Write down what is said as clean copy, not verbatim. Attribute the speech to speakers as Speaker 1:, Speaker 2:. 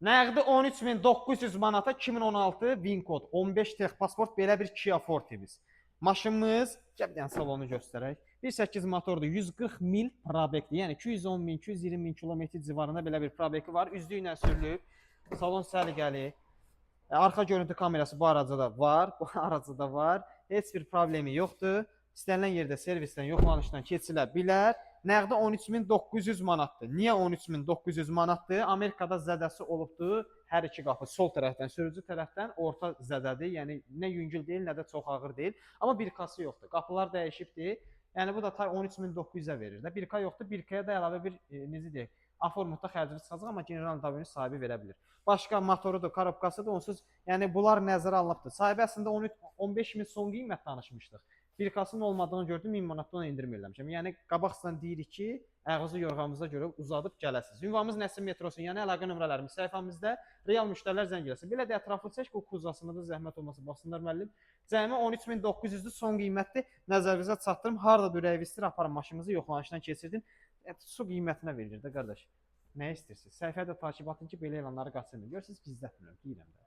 Speaker 1: Nəğdi 13.900 manata 2016 VIN-kod 15 texpasport belə bir Kia Forte-miz. Maşınımız, gəlin salonu göstərək. 1.8 motordur, 140 mil probekli, yəni 210 min, 220 min kilometr civarında belə bir probekli var. Üzdü ilə sürülüb, salon səliqəli. Arxa görüntü kamerası bu aracada var, bu aracada var. Heç bir problemi yoxdur. İstənilən yerdə servisdən, yoxlanışdan keçilə bilər. Nəğdi 13.900 manatdır. Niyə 13.900 manatdır? Amerikada zədəsi olubdur. Hər iki qapı sol tərəfdən, sürücü tərəfdən orta zədədir. Yəni nə yüngül deyil, nə də çox ağır deyil. Amma bir kası yoxdur. Qapılar dəyişibdir. Yəni bu da tay 13.900-ə verir də. 1K yoxdur. 1K-yə də əlavə bir necə deyək, aformutda xərcimiz çıxacaq, amma general davranış sahibi verə bilir. Başqa motorudur, korobkasıdır, onsuz yəni bunlar nəzərə alınıbdır. Sahibi əslində 15 min son qiymət danışmışdıq. Bir kasının olmadığını gördüm, 1000 manatdan endirim eləmişəm. Yəni qabaqsan deyirik ki, ağızı yorğanımıza görə uzadıb gələsiniz. Ünvanımız Nəsim metrosu, yəni əlaqə nömrələrimiz səhifəmizdə, real müştərilər zəng eləsin. Belə də ətraflı çək, bu kuzasında da zəhmət olmasa baxsınlar müəllim. Cəmi 13.900-dür, son qiymətdir. Nəzərinizə çatdırım. Harda ürəyi istir, aparın maşınımızı yoxlanışdan keçirdin. Su qiymətinə verilir də qardaş. Nə istəyirsiniz? Səhifədə takib atın ki, belə elanları qaçırmayın. Görürsünüz, gizlətmirəm, deyirəm də.